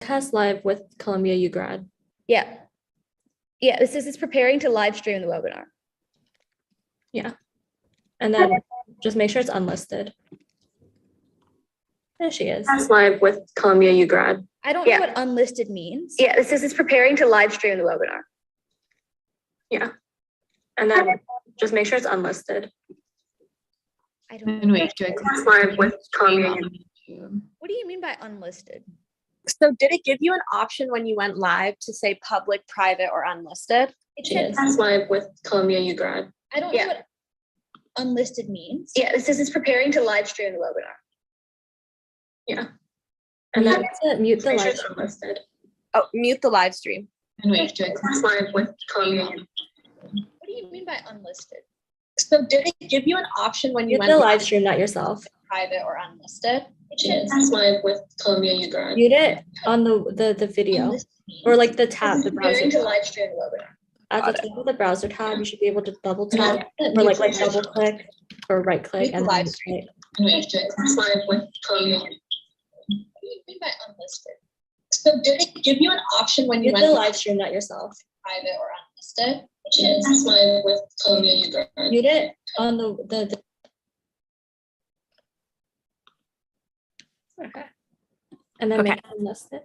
Cast live with Columbia U grad. Yeah. Yeah, this is preparing to live stream the webinar. Yeah. And then just make sure it's unlisted. There she is. Cast live with Columbia U grad. I don't know what unlisted means. Yeah, this is preparing to live stream the webinar. Yeah. And then just make sure it's unlisted. I don't And wait, do I Cast live with Columbia U. What do you mean by unlisted? So did it give you an option when you went live to say public, private, or unlisted? It She said, is. Cast live with Columbia U grad. I don't know what unlisted means. Yeah, this is preparing to live stream the webinar. Yeah. And then mute the live stream unlisted. Oh, mute the live stream. And wait, do I Cast live with Columbia U. What do you mean by unlisted? So did it give you an option when you Mute went the live, live stream, not yourself. private, or unlisted? She is. Cast live with Columbia U grad. Mute it on the video or like the tab, the browser. Preparing to tab. live stream the webinar. At the top of the browser tab, you should be able to double tap or like double click or right click Mute the and live then stream. right. and wait, do I Cast live with Columbia U. What do you mean by unlisted? So did it give you an option when you Mute went the live, live stream, not yourself. private, or unlisted? She is. Cast live with Columbia U grad. Mute it on the Okay. And then make it unlisted.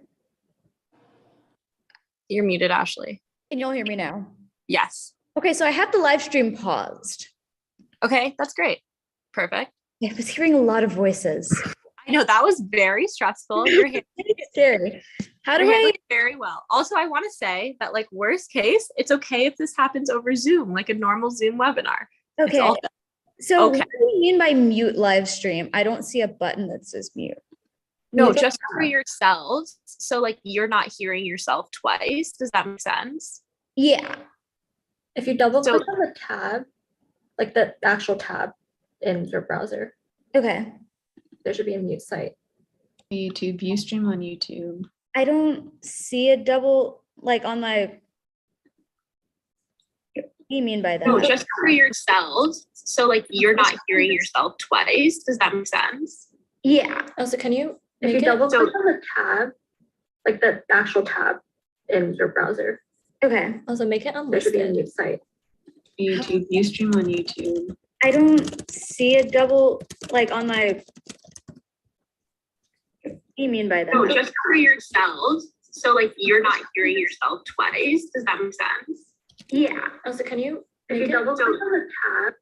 You're muted, Ashley. Can you all hear me now? Yes. Okay, so I have the live stream paused. Okay, that's great. Perfect. I was hearing a lot of voices. I know that was very stressful. You're handling Scary. How do it I? very well. Also, I want to say that, like, worst case, it's okay if this happens over Zoom, like a normal Zoom webinar. It's Okay. all good. So Okay. what do you mean by mute live stream? I don't see a button that says mute. No, Mute the- just for yourselves. So, like, you're not hearing yourself twice. Does that make sense? Yeah. If you double click on the tab, like the actual tab in your browser, Okay. there should be a mute site. YouTube, Ustream on YouTube. I don't see a double like on my. What do you mean by that? No, just for yourselves. So, like, you're not hearing yourself twice. Does that make sense? Yeah. Also, can you If make you it double so on the tab, like the actual tab in your browser, Okay. also make it There should be a unlisted. mute site. YouTube, Ustream on YouTube. I don't see a double like on my. What do you mean by that? No, just for yourselves. So, like, you're not hearing yourself twice. Does that make sense? Yeah. Also, can you If make you it double click on the tab,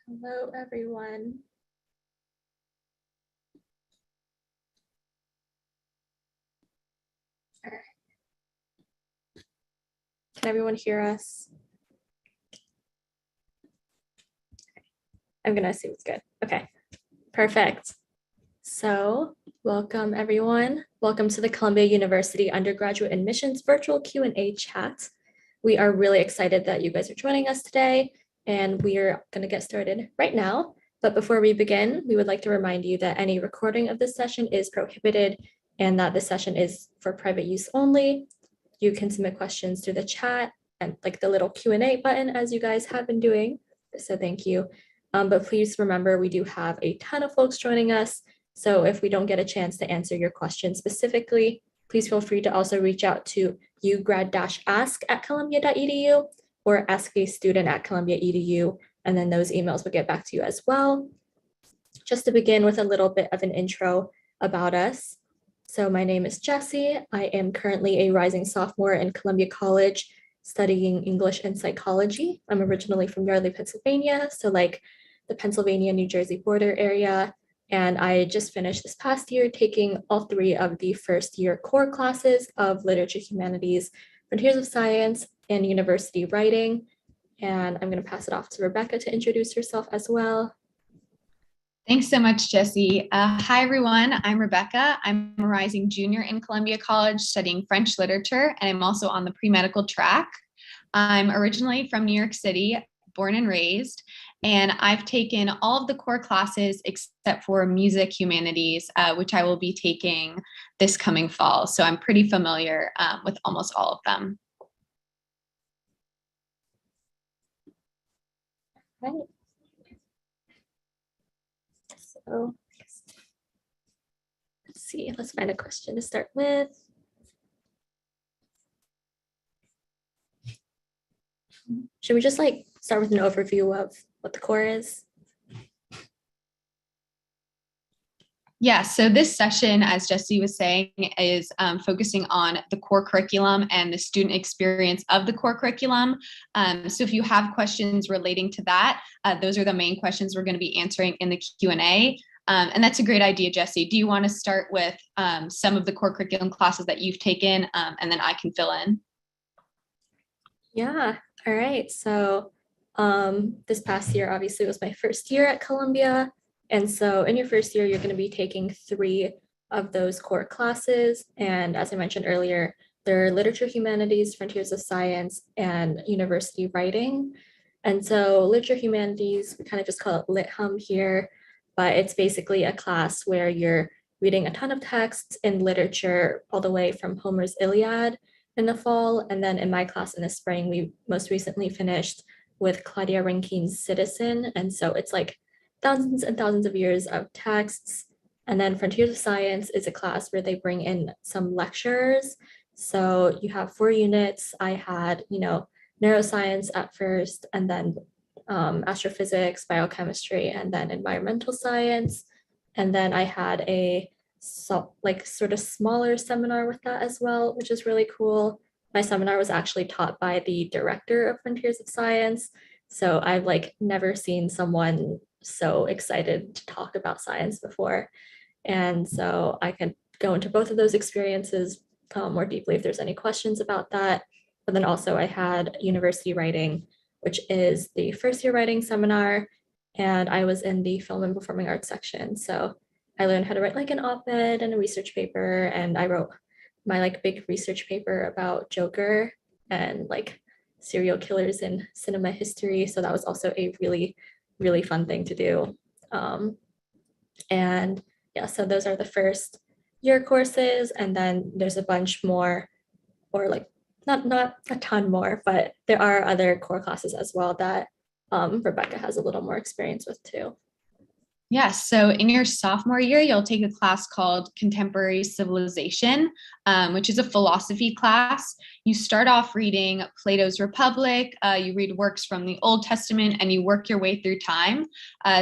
Hello, everyone. All right. Can everyone hear us? I'm gonna assume it's good. Okay, perfect. So welcome everyone. Welcome to the Columbia University Undergraduate Admissions Virtual Q&A chat. We are really excited that you guys are joining us today, and we are gonna get started right now. But before we begin, we would like to remind you that any recording of this session is prohibited and that the session is for private use only. You can submit questions through the chat and like the little Q&A button as you guys have been doing. So thank you. But please remember, we do have a ton of folks joining us. So if we don't get a chance to answer your question specifically, please feel free to also reach out to ugrad-ask@columbia.edu or askastudent@columbia.edu, and then those emails will get back to you as well. Just to begin with a little bit of an intro about us. So my name is Jessie. I am currently a rising sophomore in Columbia College studying English and psychology. I'm originally from Yardley, Pennsylvania, so like the Pennsylvania-New Jersey border area. And I just finished this past year taking all 3 of the first year core classes of Literature, Humanities, Frontiers of Science, and University Writing. And I'm going to pass it off to Rebecca to introduce herself as well. Thanks so much, Jessie. Hi, everyone. I'm Rebecca. I'm a rising junior in Columbia College studying French literature, and I'm also on the pre-medical track. I'm originally from New York City, born and raised, and I've taken all of the core classes except for music humanities, which I will be taking this coming fall. So I'm pretty familiar with almost all of them. Right. So let's see, let's find a question to start with. Should we just like start with an overview of what the core is? Yeah, so this session, as Jessie was saying, is focusing on the core curriculum and the student experience of the core curriculum. So if you have questions relating to that, those are the main questions we're going to be answering in the Q&A. And that's a great idea, Jessie. Do you want to start with some of the core curriculum classes that you've taken, and then I can fill in? Yeah, all right. So this past year obviously was my first year at Columbia. And so in your first year, you're going to be taking 3 of those core classes. And as I mentioned earlier, they're Literature, Humanities, Frontiers of Science, and University Writing. And so Literature Humanities, we kind of just call it Lit Hum here, but it's basically a class where you're reading a ton of texts in literature all the way from Homer's Iliad in the fall. And then in my class in the spring, we most recently finished with Claudia Rankine's Citizen. And so it's like thousands and thousands of years of texts. And then Frontiers of Science is a class where they bring in some lecturers. So you have 4 units. I had, neuroscience at first, and then astrophysics, biochemistry, and then environmental science. And then I had a sort of smaller seminar with that as well, which is really cool. My seminar was actually taught by the director of Frontiers of Science. So I've like never seen someone so excited to talk about science before. And so I could go into both of those experiences more deeply if there's any questions about that. But then also I had University Writing, which is the first year writing seminar. And I was in the film and performing arts section. So I learned how to write like an op-ed and a research paper. And I wrote my like big research paper about Joker and like serial killers in cinema history. So that was also a really, really fun thing to do. And yeah, so those are the first year courses. And then there's a bunch more, or like not a ton more, but there are other core classes as well that Rebecca has a little more experience with too. Yes, so in your sophomore year, you'll take a class called Contemporary Civilization, which is a philosophy class. You start off reading Plato's Republic, you read works from the Old Testament, and you work your way through time.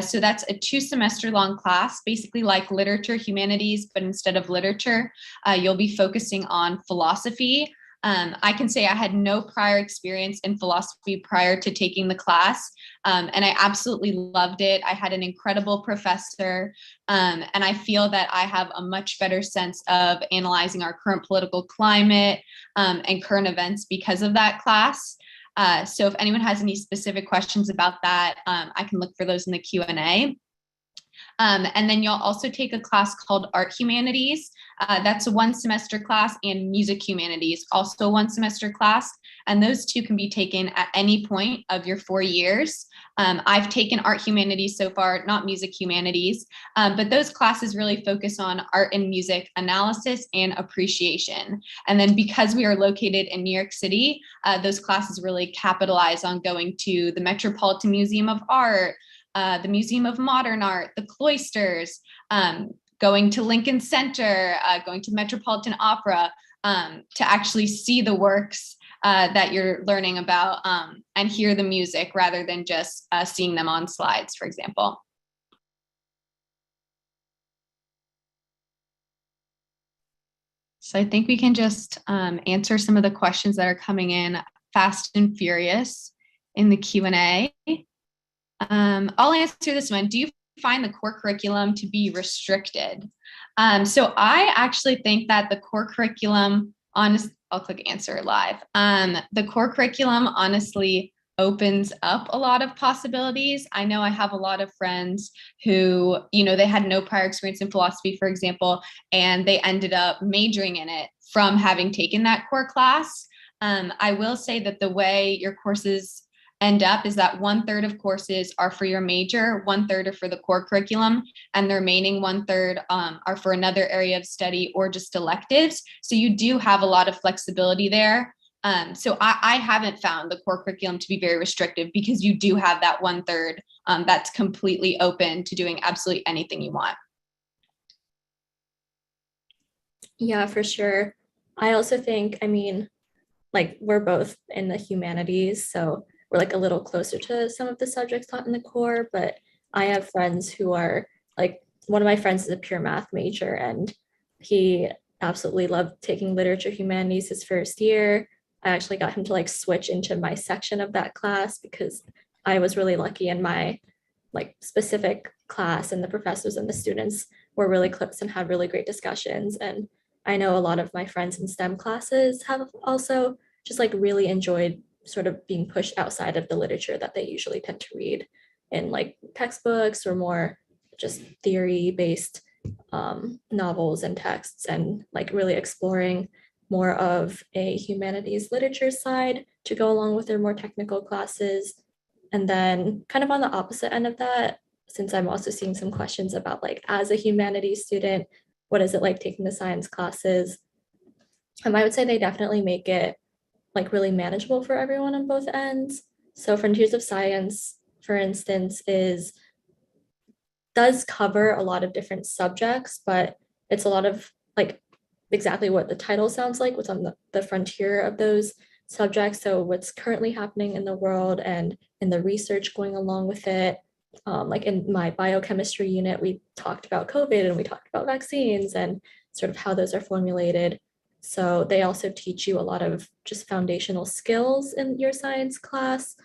So that's a 2-semester long class, basically like literature, humanities, but instead of literature, you'll be focusing on philosophy. I can say I had no prior experience in philosophy prior to taking the class, and I absolutely loved it. I had an incredible professor, and I feel that I have a much better sense of analyzing our current political climate and current events because of that class. So if anyone has any specific questions about that, I can look for those in the Q&A. And then you'll also take a class called Art Humanities. That's a 1 semester class, and Music Humanities, also a 1 semester class. And those two can be taken at any point of your 4 years. I've taken Art Humanities so far, not Music Humanities, but those classes really focus on art and music analysis and appreciation. And then because we are located in New York City, those classes really capitalize on going to the Metropolitan Museum of Art, the Museum of Modern Art, the Cloisters, going to Lincoln Center, going to Metropolitan Opera, to actually see the works that you're learning about and hear the music rather than just seeing them on slides, for example. So I think we can just answer some of the questions that are coming in fast and furious in the Q&A. I'll answer this one. Do you find the core curriculum to be restricted? So I actually think that the core curriculum, I'll click answer live. The core curriculum honestly opens up a lot of possibilities. I know I have a lot of friends who, they had no prior experience in philosophy, for example, and they ended up majoring in it from having taken that core class. I will say that the way your courses end up is that 1/3 of courses are for your major, 1/3 are for the core curriculum, and the remaining 1/3 are for another area of study or just electives. So you do have a lot of flexibility there. So I haven't found the core curriculum to be very restrictive because you do have that 1/3 that's completely open to doing absolutely anything you want. Yeah, for sure. I also think, like we're both in the humanities, so we're like a little closer to some of the subjects taught in the core, but I have friends who are like, one of my friends is a pure math major and he absolutely loved taking literature humanities his first year. I actually got him to like switch into my section of that class because I was really lucky in my like specific class, and the professors and the students were really close and had really great discussions. And I know a lot of my friends in STEM classes have also just like really enjoyed sort of being pushed outside of the literature that they usually tend to read in like textbooks or more just theory-based novels and texts, and like really exploring more of a humanities literature side to go along with their more technical classes. And then kind of on the opposite end of that, since I'm also seeing some questions about like as a humanities student, what is it like taking the science classes? I would say they definitely make it like really manageable for everyone on both ends. So Frontiers of Science, for instance, does cover a lot of different subjects, but it's a lot of like exactly what the title sounds like, what's on the frontier of those subjects. So what's currently happening in the world and in the research going along with it. Like in my biochemistry unit, we talked about COVID and we talked about vaccines and sort of how those are formulated. So they also teach you a lot of just foundational skills in your science class,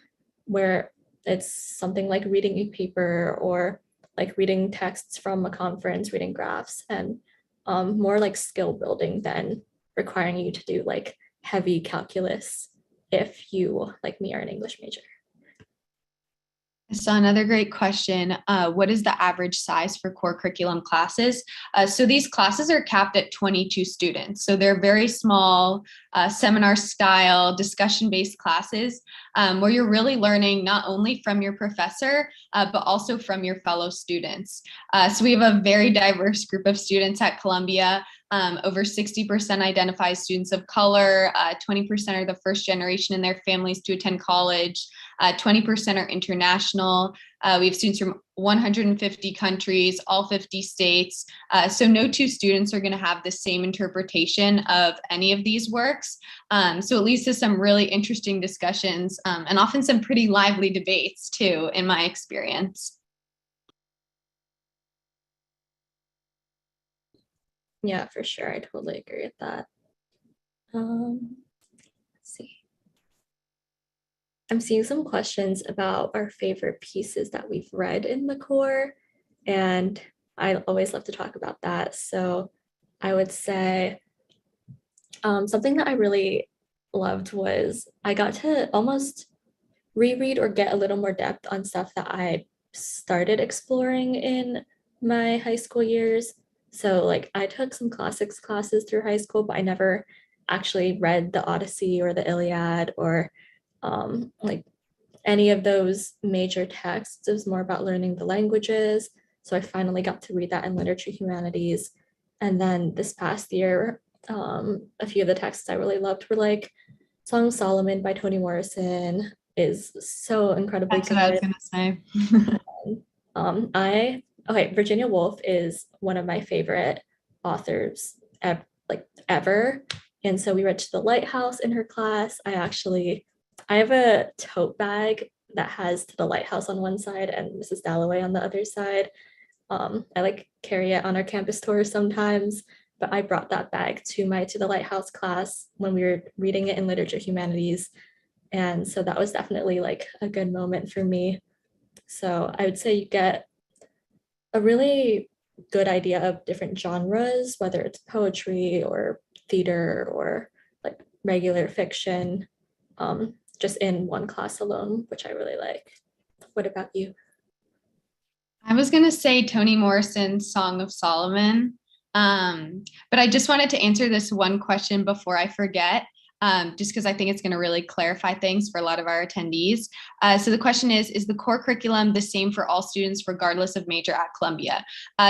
where it's something like reading a paper or like reading texts from a conference, reading graphs, and more like skill building than requiring you to do like heavy calculus if you, like me, are an English major. So another great question, what is the average size for core curriculum classes? So these classes are capped at 22 students. So they're very small, seminar style, discussion-based classes where you're really learning not only from your professor, but also from your fellow students. So we have a very diverse group of students at Columbia. Over 60% identify as students of color, 20% are the first generation in their families to attend college, 20% are international. We have students from 150 countries, all 50 states. So no two students are going to have the same interpretation of any of these works. So it leads to some really interesting discussions and often some pretty lively debates too, in my experience. Yeah, for sure. I totally agree with that. I'm seeing some questions about our favorite pieces that we've read in the core, and I always love to talk about that. So I would say something that I really loved was I got to almost reread or get a little more depth on stuff that I started exploring in my high school years. So like I took some classics classes through high school, but I never actually read the Odyssey or the Iliad or like any of those major texts. It was more about learning the languages. So I finally got to read that in literature humanities. And then this past year, a few of the texts I really loved were like Song of Solomon by Toni Morrison is so incredibly That's what I was good. gonna say. Virginia Woolf is one of my favorite authors ever. And so we read To the Lighthouse in her class. I have a tote bag that has To the Lighthouse on one side and Mrs. Dalloway on the other side. I like carry it on our campus tours sometimes, but I brought that bag to my To the Lighthouse class when we were reading it in literature humanities. And so that was definitely like a good moment for me. So I would say you get a really good idea of different genres, whether it's poetry or theater or like regular fiction, just in one class alone, which I really like. What about you? I was going to say Toni Morrison's Song of Solomon. But I just wanted to answer this one question before I forget, just because I think it's going to really clarify things for a lot of our attendees. So the question is the core curriculum the same for all students regardless of major at Columbia?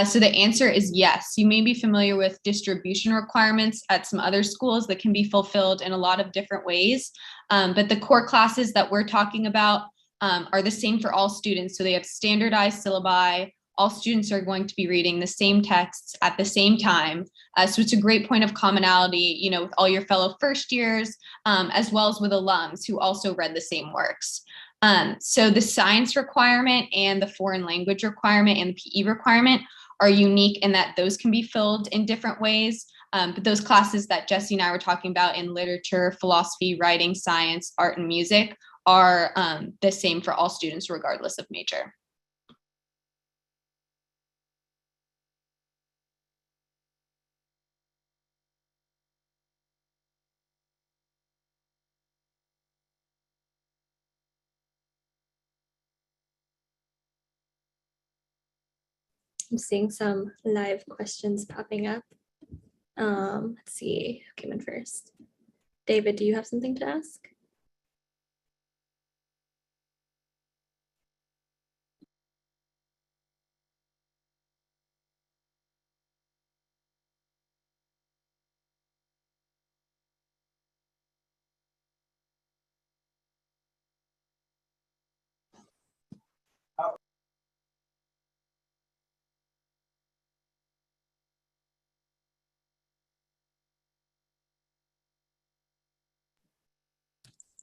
So the answer is yes. You may be familiar with distribution requirements at some other schools that can be fulfilled in a lot of different ways. But the core classes that we're talking about are the same for all students. So they have standardized syllabi. All students are going to be reading the same texts at the same time. So it's a great point of commonality, you know, with all your fellow first years, as well as with alums who also read the same works. So the science requirement and the foreign language requirement and the PE requirement are unique in that those can be filled in different ways. But those classes that Jesse and I were talking about in literature, philosophy, writing, science, art, and music are the same for all students regardless of major. I'm seeing some live questions popping up. Let's see who came in first. David, do you have something to ask?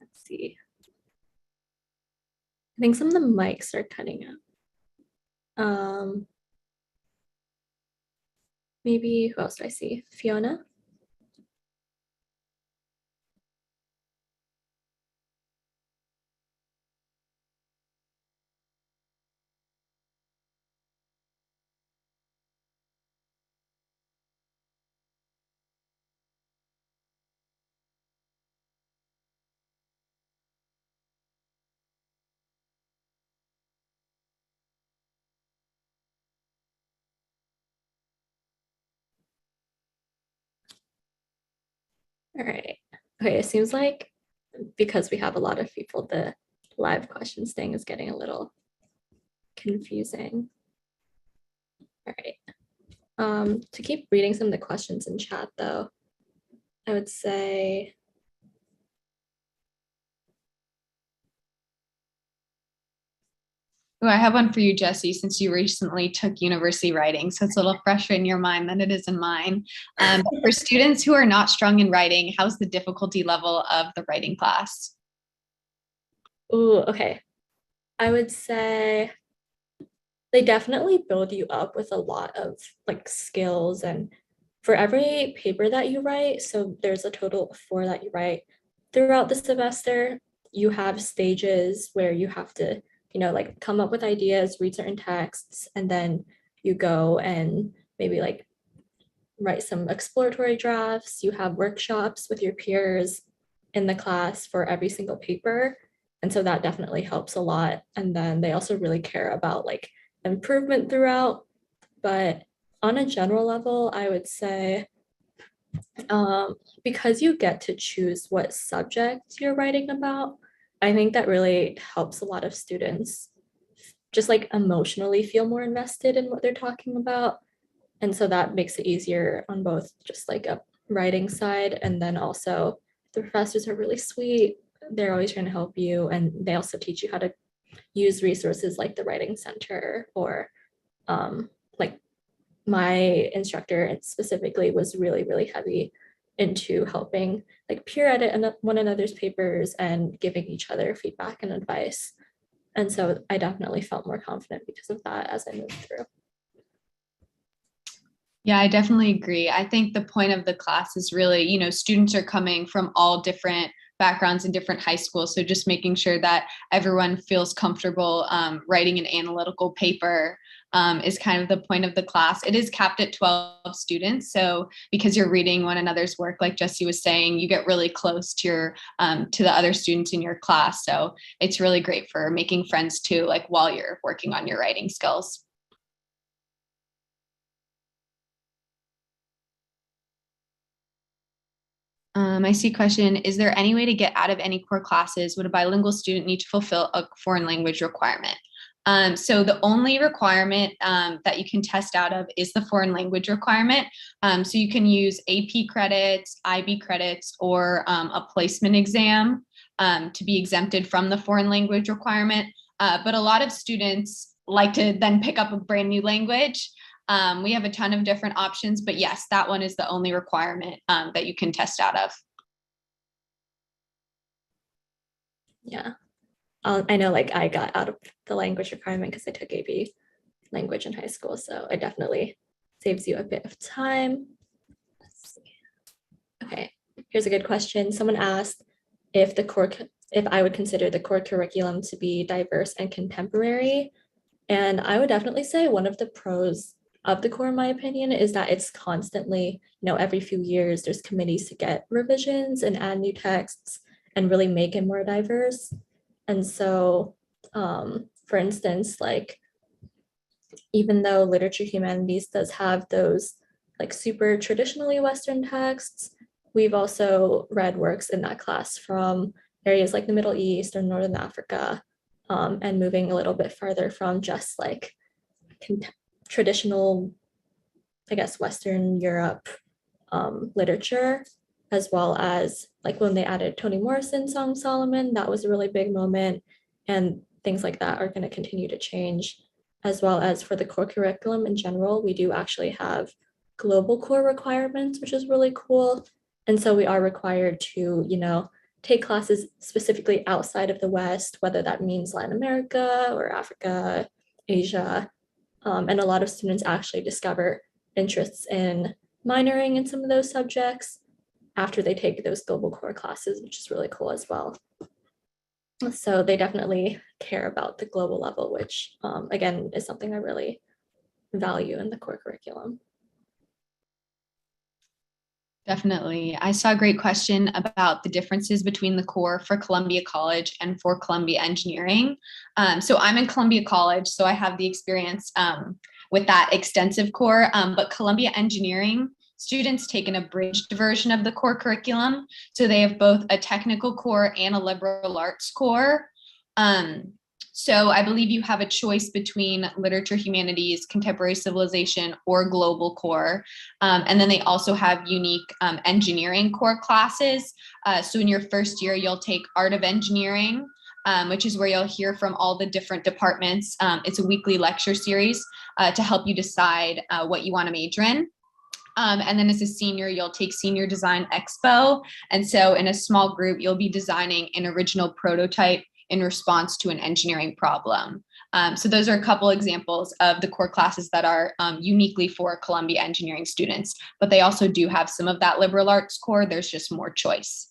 Let's see. I think some of the mics are cutting out. Maybe who else do I see? Fiona? All right. Okay, it seems like because we have a lot of people, the live questions thing is getting a little confusing. All right. To keep reading some of the questions in chat though, I would say, Oh, I have one for you, Jesse, since you recently took university writing. So it's a little fresher in your mind than it is in mine. For students who are not strong in writing, how's the difficulty level of the writing class? ooh, okay. I would say they definitely build you up with a lot of like skills, and for every paper that you write, so there's a total of 4 that you write throughout the semester, you have stages where you have to, like come up with ideas, read certain texts, and then you go and maybe like write some exploratory drafts. You have workshops with your peers in the class for every single paper. And so that definitely helps a lot. And then they also really care about like improvement throughout. But on a general level, I would say because you get to choose what subject you're writing about, I think that really helps a lot of students just like emotionally feel more invested in what they're talking about. And so that makes it easier on both just like a writing side, and then also the professors are really sweet. They're always trying to help you, and they also teach you how to use resources like the writing center, or like my instructor specifically was really, really heavy into helping like peer edit one another's papers and giving each other feedback and advice. And so I definitely felt more confident because of that as I moved through. Yeah, I definitely agree. I think the point of the class is really, students are coming from all different backgrounds in different high schools. So just making sure that everyone feels comfortable writing an analytical paper is kind of the point of the class. It is capped at 12 students. So because you're reading one another's work, like Jesse was saying, you get really close to the other students in your class. So it's really great for making friends too, like while you're working on your writing skills. I see a question. Is there any way to get out of any core classes? Would a bilingual student need to fulfill a foreign language requirement? So the only requirement that you can test out of is the foreign language requirement. So you can use AP credits, IB credits, or a placement exam to be exempted from the foreign language requirement. But a lot of students like to then pick up a brand new language. We have a ton of different options, but yes, that one is the only requirement that you can test out of. Yeah. I know like I got out of the language requirement because I took AP language in high school. So it definitely saves you a bit of time. Okay, here's a good question. Someone asked if I would consider the core curriculum to be diverse and contemporary. And I would definitely say one of the pros of the core, in my opinion, is that it's constantly, every few years, there's committees to get revisions and add new texts and really make it more diverse. And so, for instance, like, even though literature humanities does have those like super traditionally Western texts, we've also read works in that class from areas like the Middle East or Northern Africa, and moving a little bit farther from just like traditional, I guess, Western Europe literature, as well as like when they added Toni Morrison's Song of Solomon, that was a really big moment. And things like that are going to continue to change, as well as for the core curriculum in general. We do actually have global core requirements, which is really cool. And so we are required to, take classes specifically outside of the West, whether that means Latin America or Africa, Asia. And a lot of students actually discover interests in minoring in some of those subjects after they take those global core classes, which is really cool as well. So they definitely care about the global level, which again is something I really value in the core curriculum. Definitely. I saw a great question about the differences between the core for Columbia College and for Columbia Engineering. So I'm in Columbia College, so I have the experience with that extensive core, but Columbia Engineering students take an abridged version of the core curriculum. So they have both a technical core and a liberal arts core. So I believe you have a choice between literature, humanities, contemporary civilization, or global core. And then they also have unique engineering core classes. So in your first year, you'll take art of engineering, which is where you'll hear from all the different departments. It's a weekly lecture series to help you decide what you want to major in. And then as a senior, you'll take Senior Design Expo. And so in a small group, you'll be designing an original prototype in response to an engineering problem. So those are a couple examples of the core classes that are uniquely for Columbia Engineering students, but they also do have some of that liberal arts core. There's just more choice.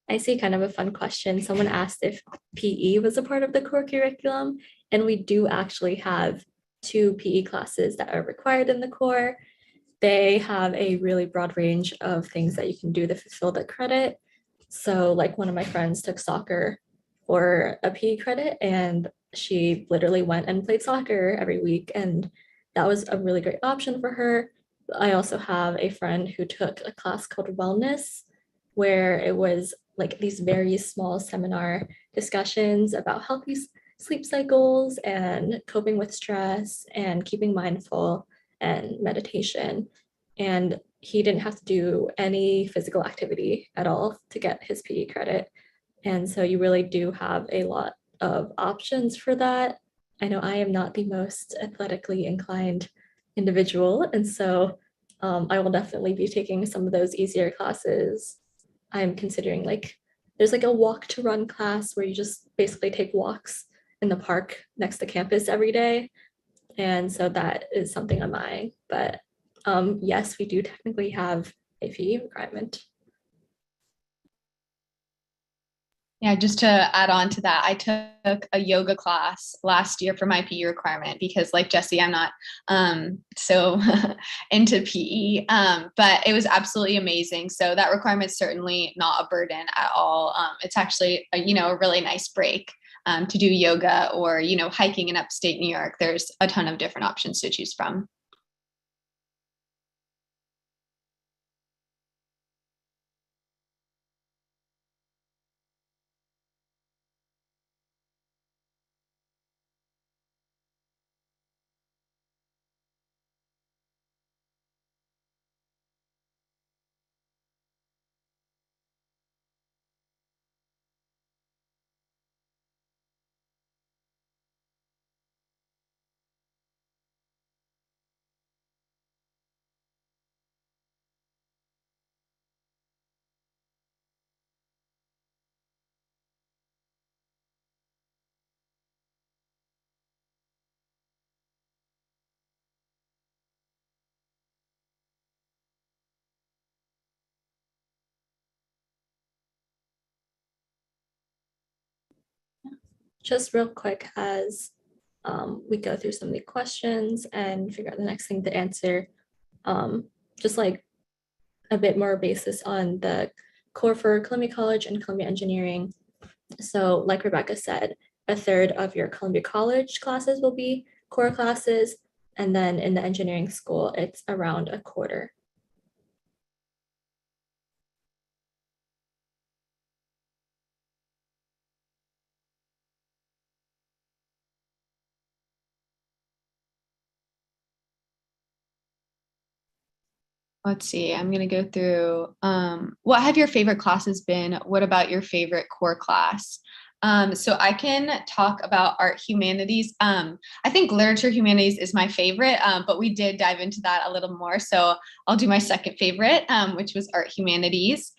I see kind of a fun question. Someone asked if PE was a part of the core curriculum, and we do actually have two PE classes that are required in the core. They have a really broad range of things that you can do to fulfill the credit. So like one of my friends took soccer for a PE credit, and she literally went and played soccer every week, and that was a really great option for her. I also have a friend who took a class called Wellness, where it was like these very small seminar discussions about healthy sleep cycles and coping with stress and keeping mindful and meditation. And he didn't have to do any physical activity at all to get his PE credit. And so you really do have a lot of options for that. I know I am not the most athletically inclined individual, and so I will definitely be taking some of those easier classes. I'm considering like there's like a walk to run class where you just basically take walks in the park next to campus every day. And so that is something I'm eyeing. But yes, we do technically have a PE requirement. Yeah, just to add on to that, I took a yoga class last year for my PE requirement because, like Jessie, I'm not so into PE, but it was absolutely amazing. So that requirement's certainly not a burden at all. It's actually a really nice break to do yoga or hiking in upstate New York. There's a ton of different options to choose from. Just real quick as we go through some of the questions and figure out the next thing to answer, just like a bit more basis on the core for Columbia College and Columbia Engineering. So like Rebecca said, a third of your Columbia College classes will be core classes. And then in the engineering school, it's around a quarter. Let's see, I'm going to go through what have your favorite classes been? What about your favorite core class? So I can talk about art humanities. I think literature humanities is my favorite, but we did dive into that a little more. So I'll do my second favorite, which was art humanities.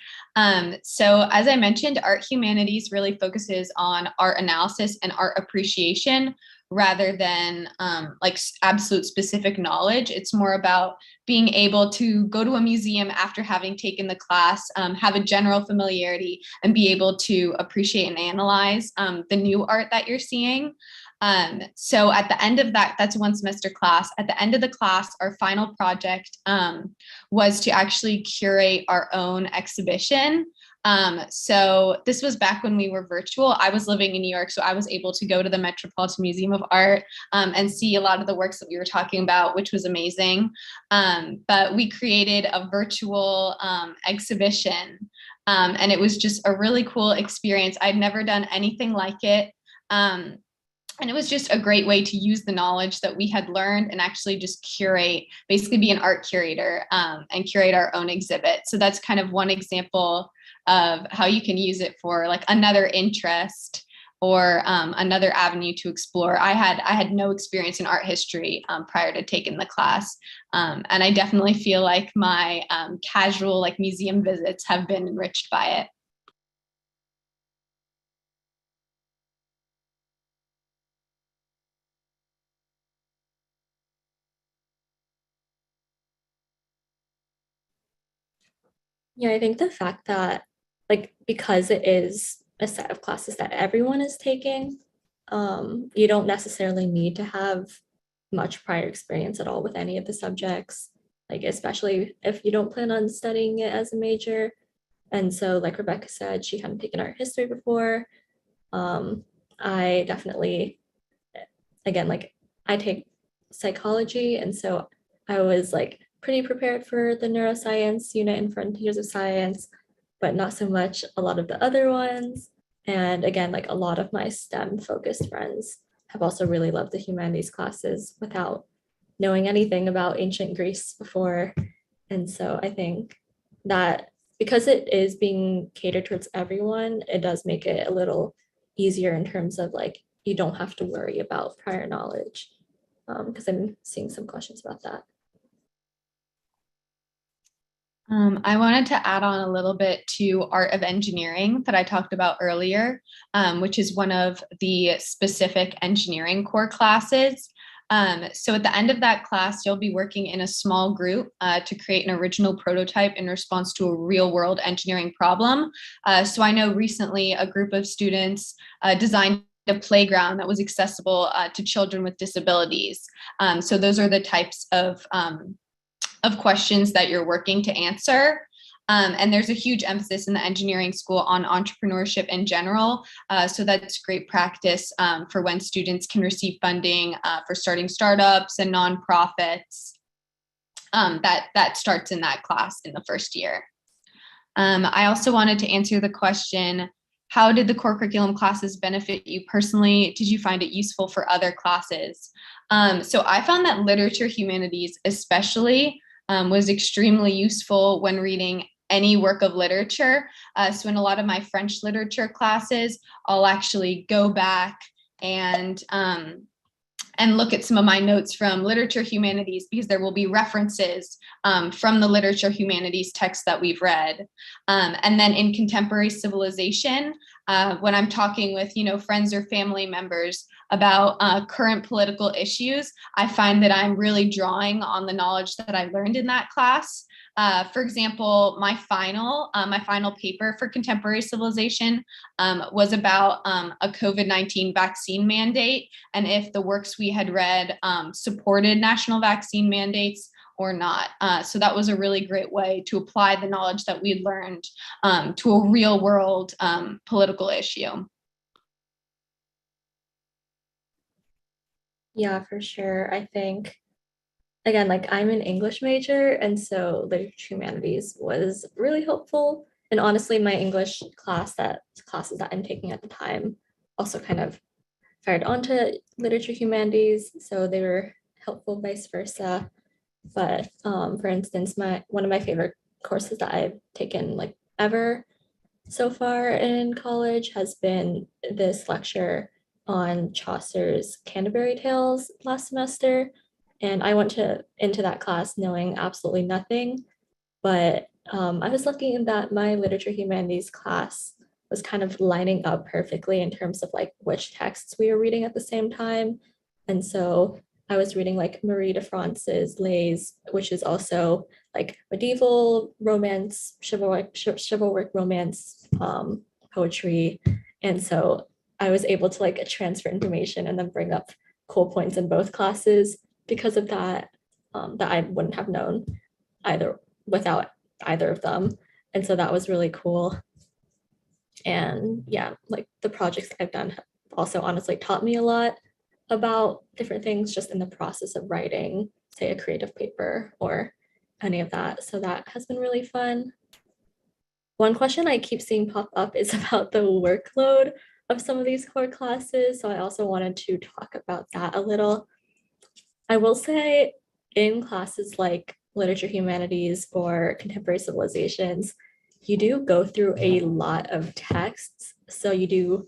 So as I mentioned, art humanities really focuses on art analysis and art appreciation rather than like absolute specific knowledge. It's more about being able to go to a museum after having taken the class, have a general familiarity, and be able to appreciate and analyze the new art that you're seeing. So at the end of that, that's one semester class. At the end of the class, our final project was to actually curate our own exhibition. So this was back when we were virtual. I was living in New York, so I was able to go to the Metropolitan Museum of Art and see a lot of the works that we were talking about, which was amazing. But we created a virtual exhibition, and it was just a really cool experience. I'd never done anything like it. And it was just a great way to use the knowledge that we had learned and actually just curate, basically be an art curator and curate our own exhibit. So that's kind of one example of how you can use it for like another interest or another avenue to explore. I had no experience in art history prior to taking the class. And I definitely feel like my casual like museum visits have been enriched by it. Yeah, I think the fact that like because it is a set of classes that everyone is taking, you don't necessarily need to have much prior experience at all with any of the subjects, like especially if you don't plan on studying it as a major. And so, like Rebecca said, she hadn't taken art history before. I definitely, again, like I take psychology, and so I was like pretty prepared for the neuroscience unit in Frontiers of Science, but not so much a lot of the other ones. And again, like a lot of my STEM focused friends have also really loved the humanities classes without knowing anything about ancient Greece before. And so I think that because it is being catered towards everyone, it does make it a little easier in terms of like you don't have to worry about prior knowledge. Because I'm seeing some questions about that. I wanted to add on a little bit to Art of Engineering that I talked about earlier, which is one of the specific engineering core classes. So at the end of that class, you'll be working in a small group to create an original prototype in response to a real world engineering problem. So I know recently a group of students designed a playground that was accessible to children with disabilities. So those are the types of questions that you're working to answer. And there's a huge emphasis in the engineering school on entrepreneurship in general. So that's great practice for when students can receive funding for starting startups and nonprofits. That starts in that class in the first year. I also wanted to answer the question, how did the core curriculum classes benefit you personally? Did you find it useful for other classes? So I found that literature humanities especially was extremely useful when reading any work of literature. So in a lot of my French literature classes, I'll actually go back and look at some of my notes from literature humanities because there will be references from the literature humanities text that we've read. And then in contemporary civilization, when I'm talking with, friends or family members about current political issues, I find that I'm really drawing on the knowledge that I learned in that class. For example, my final paper for contemporary civilization was about a COVID-19 vaccine mandate and if the works we had read supported national vaccine mandates or not. So that was a really great way to apply the knowledge that we learned to a real world political issue. Yeah, for sure. I think, again, like I'm an English major, and so literature humanities was really helpful. And honestly, my English classes that I'm taking at the time also kind of fired onto literature humanities, so they were helpful vice versa. But for instance, one of my favorite courses that I've taken like ever so far in college has been this lecture on Chaucer's Canterbury Tales last semester. And I went into that class knowing absolutely nothing, but I was lucky that my literature humanities class was kind of lining up perfectly in terms of like which texts we were reading at the same time. And so I was reading like Marie de France's Lays, which is also like medieval romance, chivalric romance poetry. And so I was able to like transfer information and then bring up cool points in both classes because of that, that I wouldn't have known either without either of them. And so that was really cool. And yeah, like the projects I've done have also honestly taught me a lot about different things just in the process of writing, say, a creative paper or any of that. So that has been really fun. One question I keep seeing pop up is about the workload of some of these core classes. So I also wanted to talk about that a little. I will say in classes like literature humanities or contemporary civilizations, you do go through a lot of texts. So you do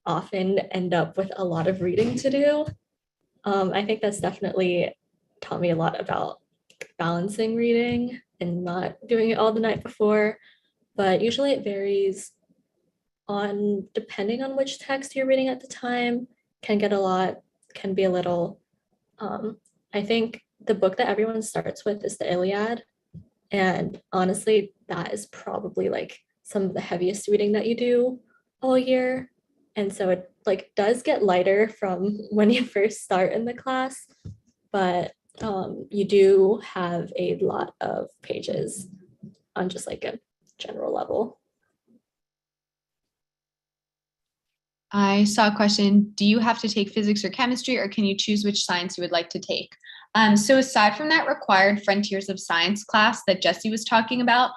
often end up with a lot of reading to do. I think that's definitely taught me a lot about balancing reading and not doing it all the night before. But usually it varies on depending on which text you're reading at the time, can get a lot, can be a little. I think the book that everyone starts with is the Iliad. And honestly, that is probably like some of the heaviest reading that you do all year. And so it like does get lighter from when you first start in the class, but you do have a lot of pages on just like a general level. I saw a question, do you have to take physics or chemistry, or can you choose which science you would like to take? So aside from that required Frontiers of Science class that Jessie was talking about,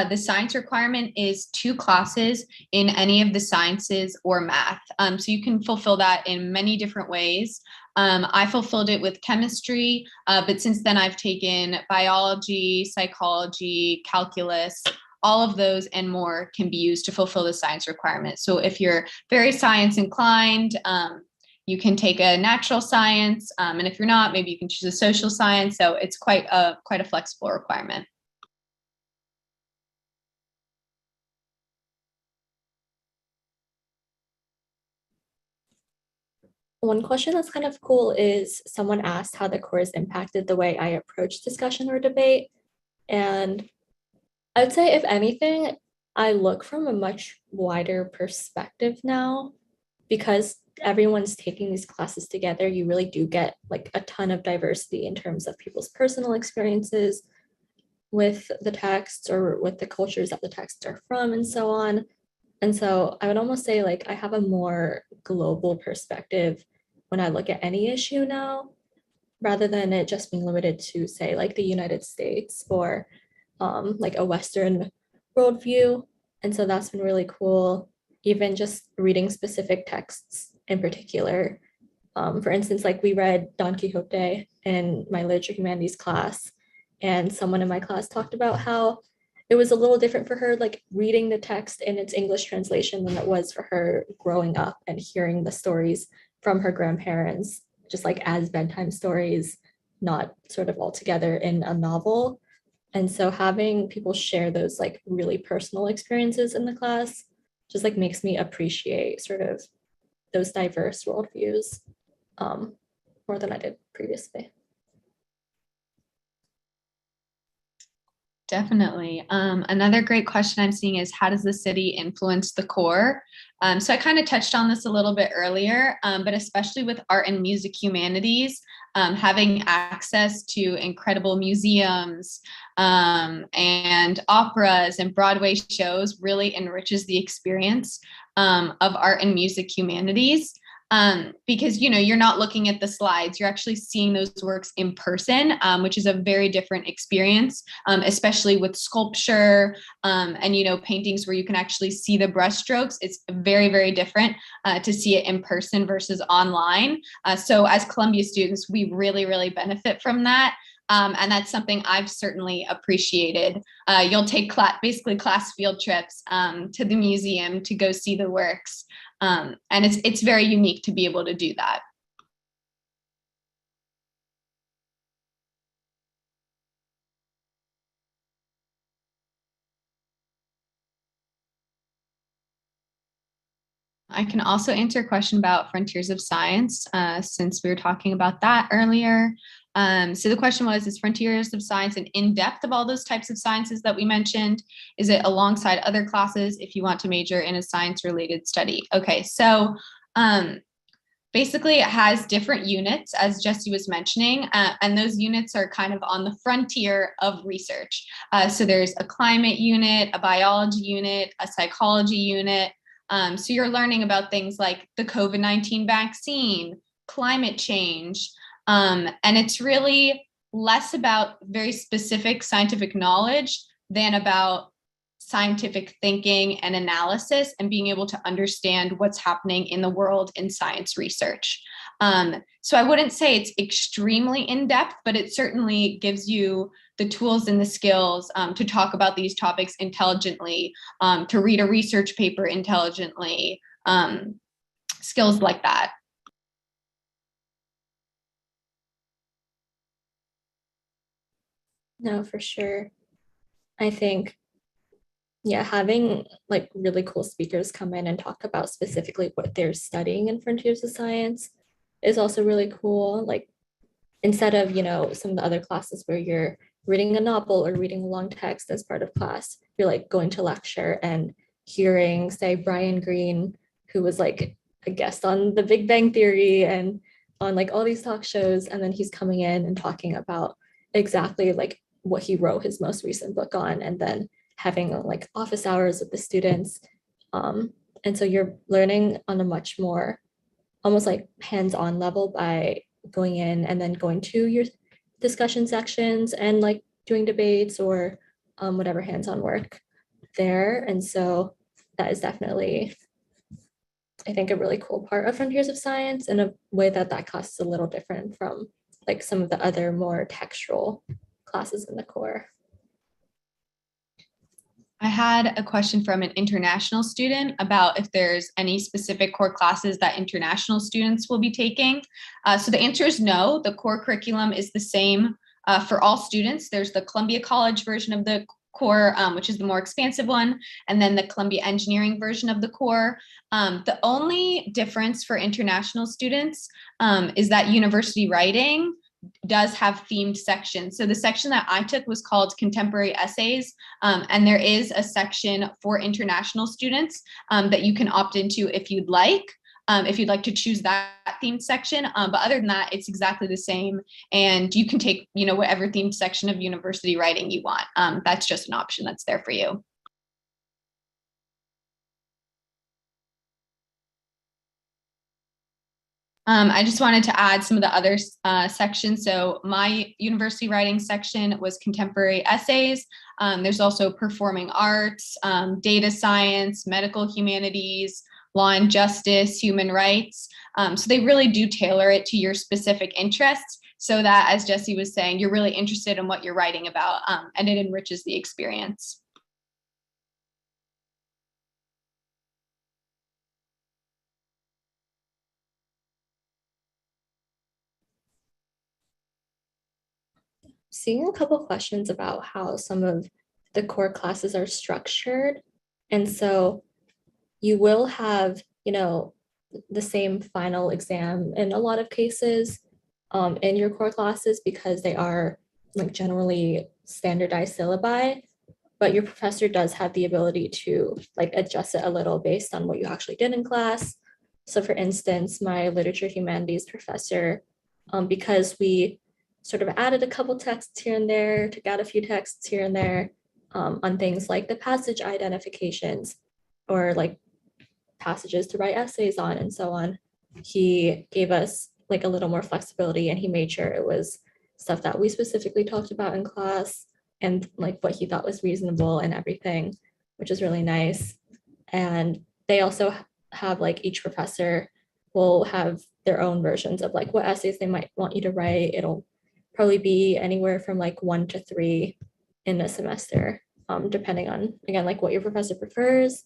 the science requirement is 2 classes in any of the sciences or math. So you can fulfill that in many different ways. I fulfilled it with chemistry, but since then I've taken biology, psychology, calculus. All of those and more can be used to fulfill the science requirement. So if you're very science inclined, you can take a natural science, and if you're not, maybe you can choose a social science. So it's quite a flexible requirement. One question that's kind of cool is someone asked how the course impacted the way I approach discussion or debate. And I would say, if anything, I look from a much wider perspective now because everyone's taking these classes together. You really do get like a ton of diversity in terms of people's personal experiences with the texts or with the cultures that the texts are from and so on. And so I would almost say like I have a more global perspective when I look at any issue now, rather than it just being limited to say like the United States or like a Western worldview. And so that's been really cool, even just reading specific texts in particular. For instance, like we read Don Quixote in my literature humanities class, and someone in my class talked about how it was a little different for her, like reading the text in its English translation than it was for her growing up and hearing the stories from her grandparents, just like as bedtime stories, not sort of all together in a novel. And so having people share those like really personal experiences in the class just like makes me appreciate sort of those diverse worldviews more than I did previously. Definitely. Another great question I'm seeing is, how does the city influence the core? So I kind of touched on this a little bit earlier, but especially with art and music humanities, having access to incredible museums and operas and Broadway shows really enriches the experience of art and music humanities. Because you're not looking at the slides, you're actually seeing those works in person, which is a very different experience, especially with sculpture and paintings where you can actually see the brushstrokes. It's very, very different to see it in person versus online. So as Columbia students, we really, really benefit from that. And that's something I've certainly appreciated. You'll take basically class field trips to the museum to go see the works. And it's very unique to be able to do that. I can also answer a question about Frontiers of Science, since we were talking about that earlier. So the question was, is Frontiers of Science an in-depth of all those types of sciences that we mentioned? Is it alongside other classes if you want to major in a science-related study? Okay, so basically it has different units, as Jessie was mentioning, and those units are kind of on the frontier of research. So there's a climate unit, a biology unit, a psychology unit. So you're learning about things like the COVID-19 vaccine, climate change, and it's really less about very specific scientific knowledge than about scientific thinking and analysis and being able to understand what's happening in the world in science research. So I wouldn't say it's extremely in-depth, but it certainly gives you the tools and the skills to talk about these topics intelligently, to read a research paper intelligently, skills like that. No, for sure. I think, yeah, having like really cool speakers come in and talk about specifically what they're studying in Frontiers of Science is also really cool. Like instead of, some of the other classes where you're reading a novel or reading a long text as part of class, you're like going to lecture and hearing, say, Brian Greene, who was like a guest on The Big Bang Theory and on like all these talk shows, and then he's coming in and talking about exactly like what he wrote his most recent book on, and then having like office hours with the students. And so you're learning on a much more almost like hands-on level by going in and then going to your discussion sections and like doing debates or whatever hands-on work there. And so that is definitely, I think, a really cool part of Frontiers of Science, in a way that that class is a little different from like some of the other more textual classes in the core. I had a question from an international student about if there's any specific core classes that international students will be taking. So the answer is no. The core curriculum is the same for all students. There's the Columbia College version of the core, which is the more expansive one, and then the Columbia Engineering version of the core. The only difference for international students is that university writing does have themed sections. So the section that I took was called Contemporary Essays, and there is a section for international students that you can opt into if you'd like to choose that themed section. But other than that, it's exactly the same, and you can take, whatever themed section of university writing you want. That's just an option that's there for you. I just wanted to add some of the other sections. So my university writing section was contemporary essays. There's also performing arts, data science, medical humanities, law and justice, human rights. So they really do tailor it to your specific interests, so that, as Jesse was saying, you're really interested in what you're writing about, and it enriches the experience. Seeing a couple questions about how some of the core classes are structured. And so you will have, the same final exam in a lot of cases in your core classes, because they are like generally standardized syllabi, but your professor does have the ability to like adjust it a little based on what you actually did in class. So for instance, my literature humanities professor, because we sort of added a couple texts here and there, took out a few texts here and there on things like the passage identifications or like passages to write essays on and so on. He gave us like a little more flexibility, and he made sure it was stuff that we specifically talked about in class and like what he thought was reasonable and everything, which is really nice. And they also have like each professor will have their own versions of like what essays they might want you to write. It'll probably be anywhere from like 1 to 3 in a semester, depending on, again, like what your professor prefers.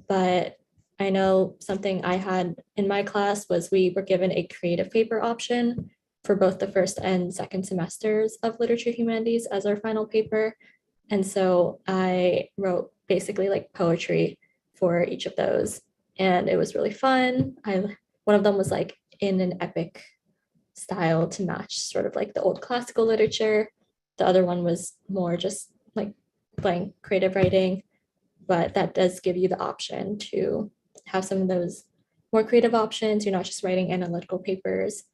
But I know something I had in my class was we were given a creative paper option for both the first and second semesters of literature humanities as our final paper. And so I wrote basically like poetry for each of those, and it was really fun. One of them was like in an epic style to match sort of like the old classical literature. The other one was more just like blank creative writing, but that does give you the option to have some of those more creative options. You're not just writing analytical papers.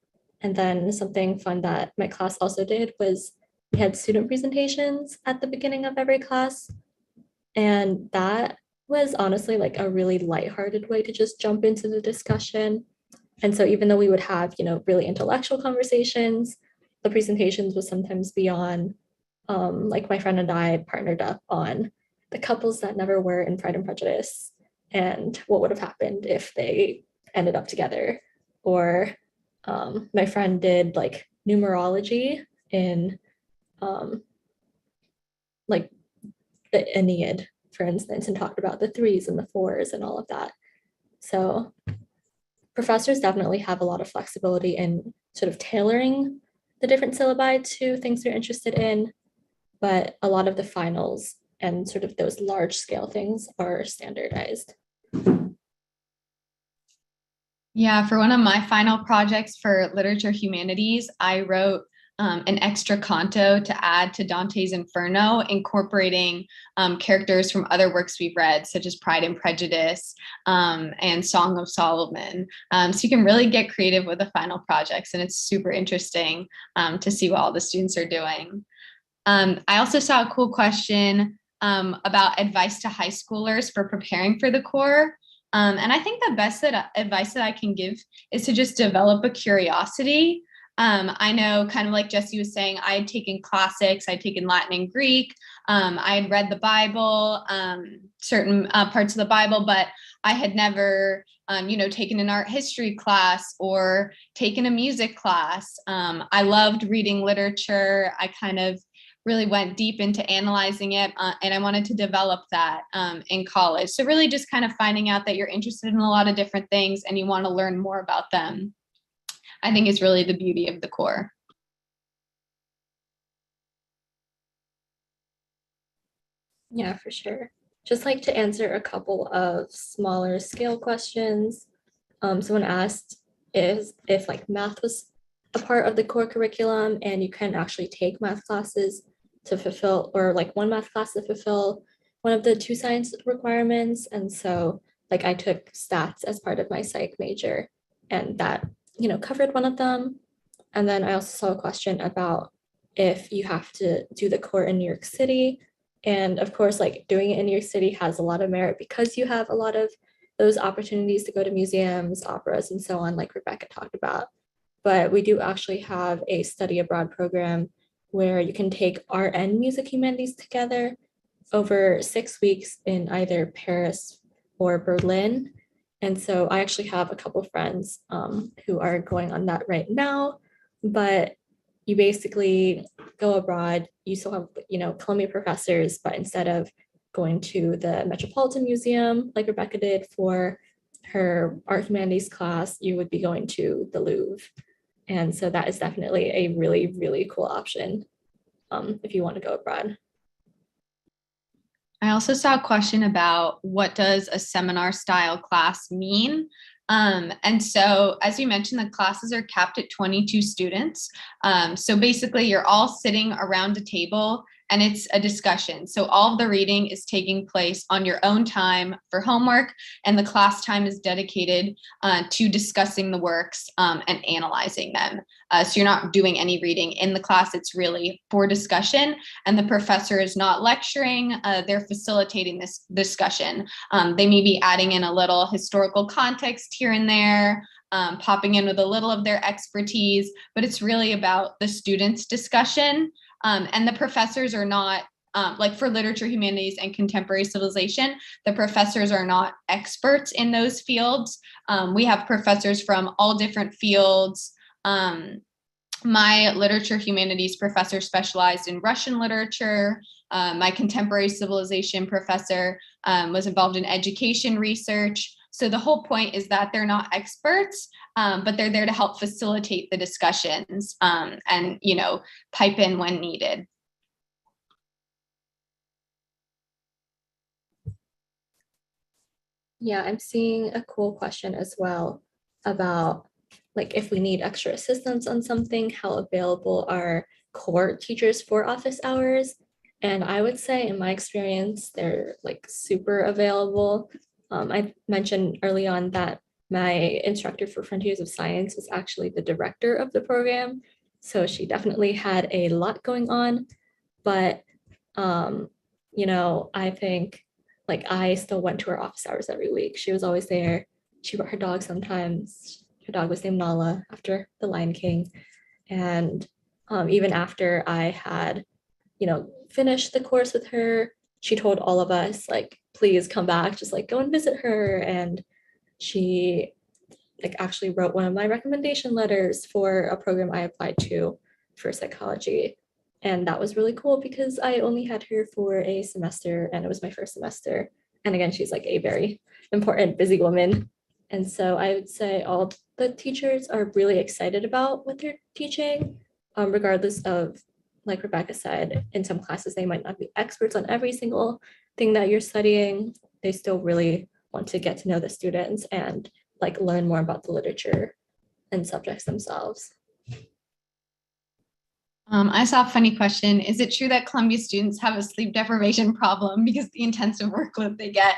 And then something fun that my class also did was we had student presentations at the beginning of every class. And that was honestly like a really lighthearted way to just jump into the discussion. And so even though we would have, really intellectual conversations, the presentations would sometimes be on, like my friend and I partnered up on the couples that never were in Pride and Prejudice and what would have happened if they ended up together. Or my friend did like numerology in like the Aeneid, for instance, and talked about the 3s and the 4s and all of that. So professors definitely have a lot of flexibility in sort of tailoring the different syllabi to things they're interested in, but a lot of the finals and sort of those large scale things are standardized. Yeah, for one of my final projects for literature humanities, I wrote an extra canto to add to Dante's Inferno, incorporating characters from other works we've read, such as Pride and Prejudice and Song of Solomon. So you can really get creative with the final projects, and it's super interesting to see what all the students are doing. I also saw a cool question about advice to high schoolers for preparing for the core. And I think the best advice that I can give is to just develop a curiosity. I know, kind of like Jesse was saying, I had taken classics, I'd taken Latin and Greek, I had read the Bible, certain parts of the Bible, but I had never, taken an art history class or taken a music class. I loved reading literature. I kind of really went deep into analyzing it, and I wanted to develop that in college. So really just kind of finding out that you're interested in a lot of different things and you want to learn more about them, I think is really the beauty of the core. Yeah, for sure. Just like to answer a couple of smaller scale questions. Someone asked if like math was a part of the core curriculum and you can actually take math classes to fulfill, or like one math class to fulfill one of the two science requirements. And so like I took stats as part of my psych major, and that, covered one of them. And then I also saw a question about if you have to do the core in New York City. And of course, like doing it in New York City has a lot of merit because you have a lot of those opportunities to go to museums, operas, and so on, like Rebecca talked about. But we do actually have a study abroad program where you can take art and music humanities together over 6 weeks in either Paris or Berlin. And so I actually have a couple friends who are going on that right now, but you basically go abroad, you still have, Columbia professors, but instead of going to the Metropolitan Museum, like Rebecca did for her art humanities class, you would be going to the Louvre. And so that is definitely a really, really cool option if you want to go abroad. I also saw a question about what does a seminar style class mean? And so, as you mentioned, the classes are capped at 22 students. So basically, you're all sitting around a table and it's a discussion. So all of the reading is taking place on your own time for homework, and the class time is dedicated to discussing the works and analyzing them. So you're not doing any reading in the class, it's really for discussion, and the professor is not lecturing, they're facilitating this discussion. They may be adding in a little historical context here and there, popping in with a little of their expertise, but it's really about the students' discussion. And the professors are not, like for literature, humanities, and contemporary civilization, the professors are not experts in those fields. We have professors from all different fields. My literature humanities professor specialized in Russian literature. My contemporary civilization professor was involved in education research. So the whole point is that they're not experts, but they're there to help facilitate the discussions and, pipe in when needed. Yeah, I'm seeing a cool question as well about like if we need extra assistance on something, how available are core teachers for office hours? And I would say in my experience, they're like super available. I mentioned early on that my instructor for Frontiers of Science was actually the director of the program. So she definitely had a lot going on. But, I think like I still went to her office hours every week. She was always there. She brought her dog sometimes. Her dog was named Nala after the Lion King. And even after I had, finished the course with her, she told all of us, like, please come back, just like go and visit her. And she like actually wrote one of my recommendation letters for a program I applied to for psychology. And that was really cool because I only had her for a semester and it was my first semester. And again, she's like a very important, busy woman. And so I would say all the teachers are really excited about what they're teaching, regardless of, like Rebecca said, in some classes, they might not be experts on every single thing that you're studying. They still really want to get to know the students and like learn more about the literature and subjects themselves. I saw a funny question. Is it true that Columbia students have a sleep deprivation problem because of the intensive workload they get?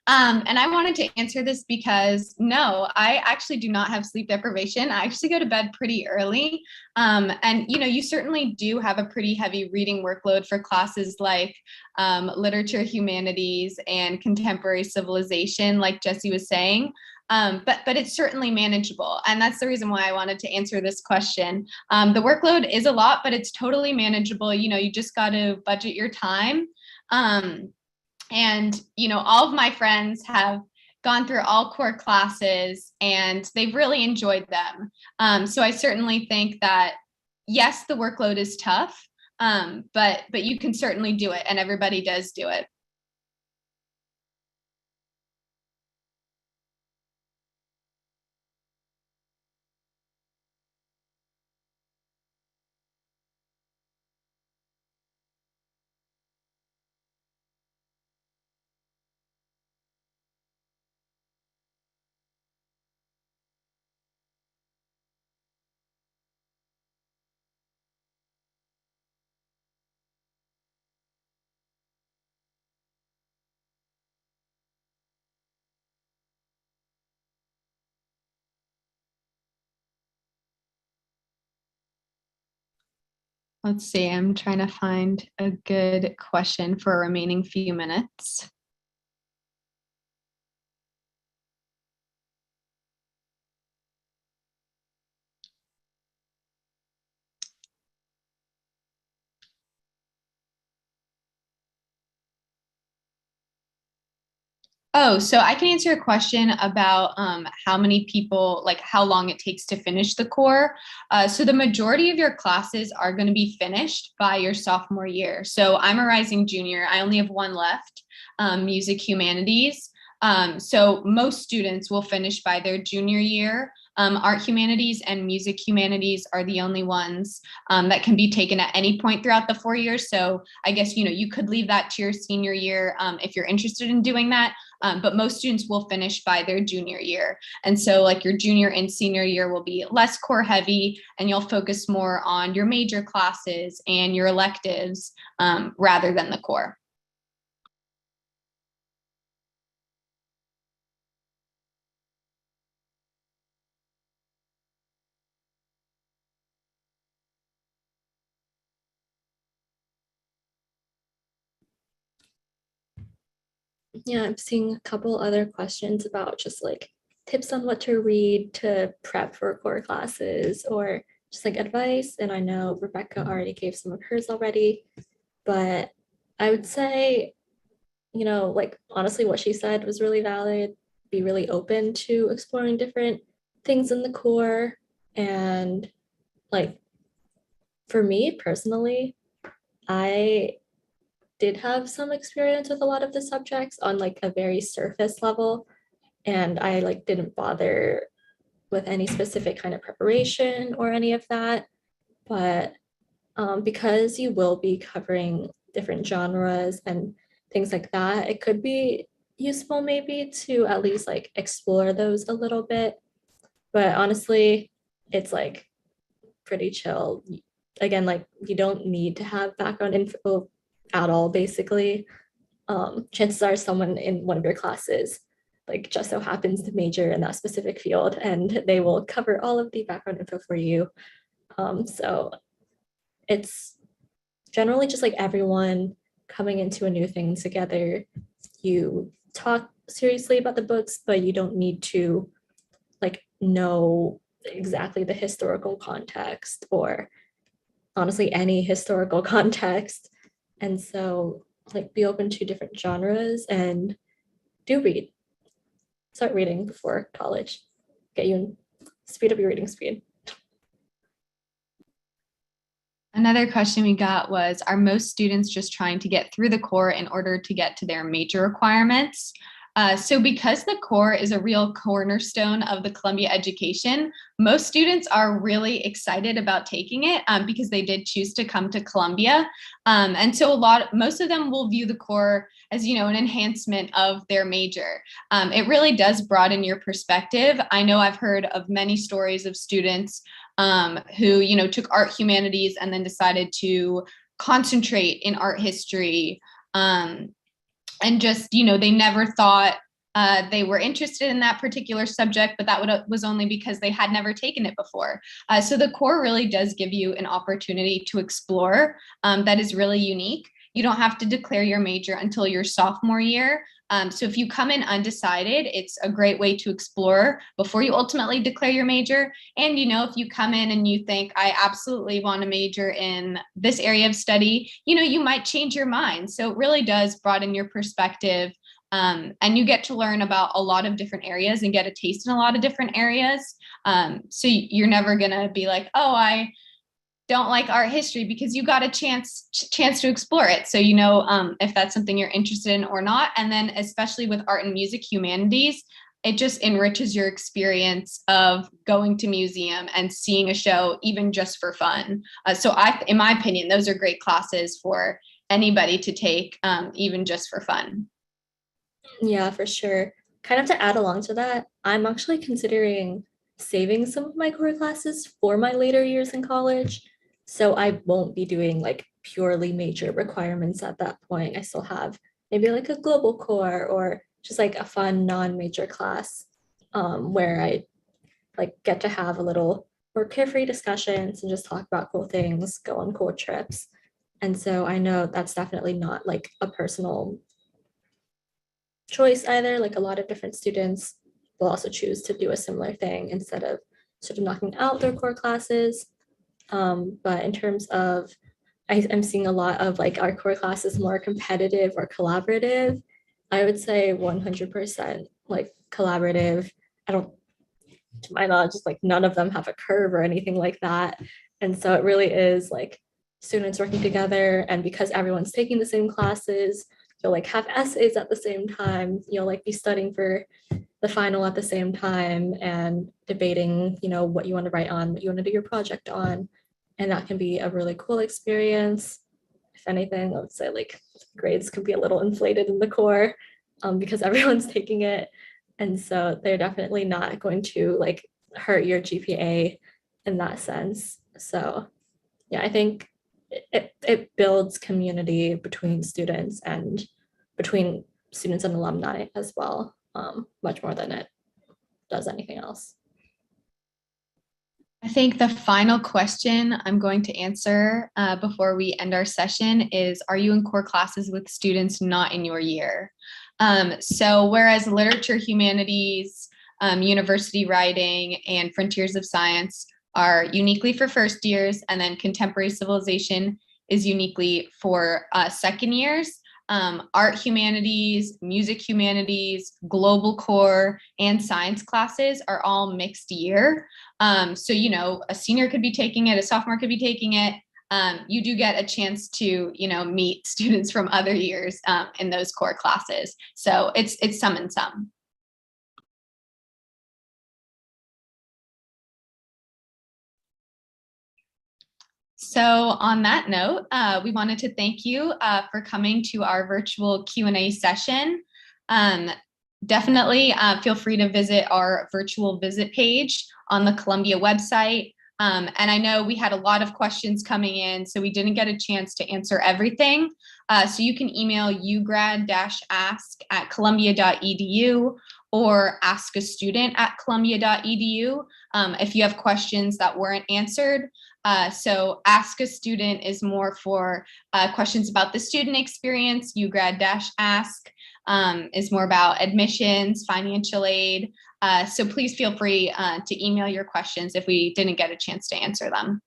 And I wanted to answer this because no, I actually do not have sleep deprivation. I actually go to bed pretty early. And you certainly do have a pretty heavy reading workload for classes like literature, humanities, and contemporary civilization, like Jesse was saying. But it's certainly manageable. And that's the reason why I wanted to answer this question. The workload is a lot, but it's totally manageable. You just got to budget your time. And all of my friends have gone through all core classes and they've really enjoyed them. So I certainly think that, yes, the workload is tough, but you can certainly do it, and everybody does do it. Let's see, I'm trying to find a good question for our remaining few minutes. Oh, so I can answer a question about how many people, like how long it takes to finish the core. So the majority of your classes are going to be finished by your sophomore year. So I'm a rising junior. I only have one left, music humanities. So most students will finish by their junior year. Art humanities and music humanities are the only ones that can be taken at any point throughout the 4 years. So I guess, you could leave that to your senior year if you're interested in doing that. But most students will finish by their junior year. And so like your junior and senior year will be less core heavy, and you'll focus more on your major classes and your electives rather than the core. Yeah, I'm seeing a couple other questions about just like tips on what to read to prep for core classes or just like advice. And I know Rebecca already gave some of hers already, but I would say, like honestly, what she said was really valid. Be really open to exploring different things in the core. And like for me personally, I did have some experience with a lot of the subjects on like a very surface level, and I like didn't bother with any specific kind of preparation or any of that. But because you will be covering different genres and things like that, it could be useful maybe to at least like explore those a little bit. But honestly, it's like pretty chill. Again, like you don't need to have background info at all, basically. Chances are someone in one of your classes like just so happens to major in that specific field, and they will cover all of the background info for you. So it's generally just like everyone coming into a new thing together. You talk seriously about the books, but you don't need to like know exactly the historical context or honestly any historical context. And so like be open to different genres and do read. Start reading before college. Get you speed up your reading speed. Another question we got was, are most students just trying to get through the core in order to get to their major requirements? So because the core is a real cornerstone of the Columbia education, most students are really excited about taking it because they did choose to come to Columbia. And so most of them will view the core as, an enhancement of their major. It really does broaden your perspective. I know I've heard of many stories of students who, took art humanities and then decided to concentrate in art history. And just, they never thought they were interested in that particular subject, but that was only because they had never taken it before. So the core really does give you an opportunity to explore that is really unique. You don't have to declare your major until your sophomore year. So if you come in undecided, it's a great way to explore before you ultimately declare your major. And, if you come in and you think, I absolutely want to major in this area of study, you might change your mind. So it really does broaden your perspective. And you get to learn about a lot of different areas and get a taste in a lot of different areas. So you're never going to be like, oh, I don't like art history, because you got a chance to explore it. So, if that's something you're interested in or not. And then especially with art and music humanities, it just enriches your experience of going to museum and seeing a show, even just for fun. So in my opinion, those are great classes for anybody to take, even just for fun. Yeah, for sure. Kind of to add along to that, I'm actually considering saving some of my core classes for my later years in college. So I won't be doing like purely major requirements at that point. I still have maybe like a global core or just like a fun non-major class where I like get to have a little more carefree discussions and just talk about cool things, go on cool trips. And so I know that's definitely not like a personal choice either. Like a lot of different students will also choose to do a similar thing instead of sort of knocking out their core classes. But in terms of, I'm seeing a lot of like our core classes more competitive or collaborative. I would say 100% like collaborative. I don't, to my knowledge, just like none of them have a curve or anything like that. And so it really is like students working together. And because everyone's taking the same classes, you'll like have essays at the same time. You'll like be studying for the final at the same time and debating, what you want to write on, what you want to do your project on. And that can be a really cool experience. If anything, I would say like grades can be a little inflated in the core because everyone's taking it. And so they're definitely not going to like hurt your GPA in that sense. So yeah, I think it builds community between students and between students and alumni as well, much more than it does anything else. I think the final question I'm going to answer before we end our session is, are you in core classes with students not in your year? So whereas literature, humanities, university writing, and frontiers of science are uniquely for first years, and then contemporary civilization is uniquely for second years, art humanities, music humanities, global core, and science classes are all mixed year. So, a senior could be taking it, a sophomore could be taking it. You do get a chance to, meet students from other years in those core classes. So it's some and some. So on that note, we wanted to thank you for coming to our virtual Q&A session. Definitely feel free to visit our virtual visit page on the Columbia website. And I know we had a lot of questions coming in, so we didn't get a chance to answer everything. So you can email ugrad-ask@columbia.edu or askastudent@columbia.edu if you have questions that weren't answered. So Ask a Student is more for questions about the student experience. ugrad-ask is more about admissions, financial aid. So please feel free to email your questions if we didn't get a chance to answer them.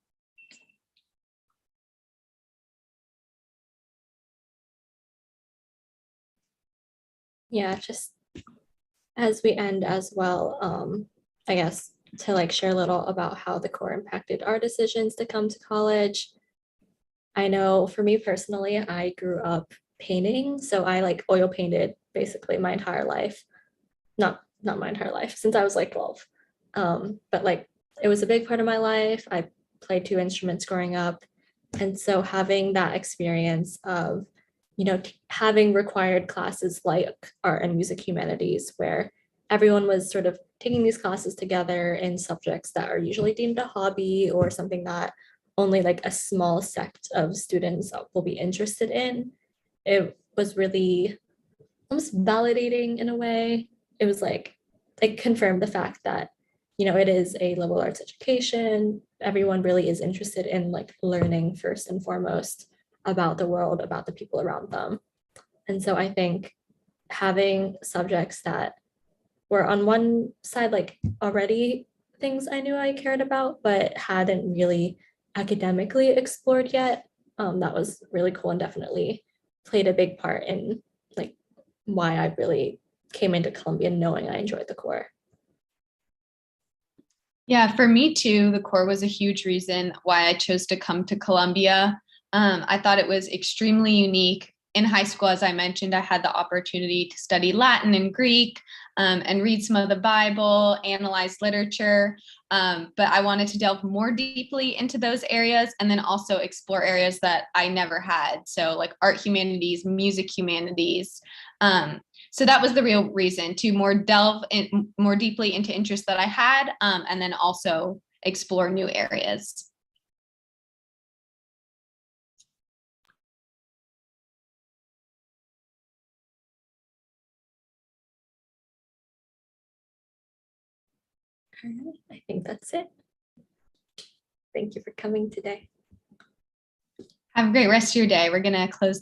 Yeah, just as we end as well, I guess to like share a little about how the core impacted our decisions to come to college. I know for me personally, I grew up painting. So I like oil painted basically my entire life. Not my entire life, since I was like 12. But like it was a big part of my life. I played 2 instruments growing up. And so having that experience of, having required classes like art and music humanities, where everyone was sort of taking these classes together in subjects that are usually deemed a hobby or something that only like a small sect of students will be interested in. It was really almost validating in a way. It was like it confirmed the fact that it is a liberal arts education. Everyone really is interested in like learning first and foremost about the world, about the people around them. And so I think having subjects that were on one side like already things I knew I cared about but hadn't really academically explored yet, that was really cool and definitely played a big part in like why I really came into Columbia knowing I enjoyed the core. Yeah, for me too, the core was a huge reason why I chose to come to Columbia. I thought it was extremely unique. In high school, as I mentioned, I had the opportunity to study Latin and Greek, and read some of the Bible, analyze literature. But I wanted to delve more deeply into those areas and then also explore areas that I never had. So like art humanities, music humanities. So that was the real reason, to delve in more deeply into interests that I had, and then also explore new areas. All right, I think that's it. Thank you for coming today. Have a great rest of your day. We're going to close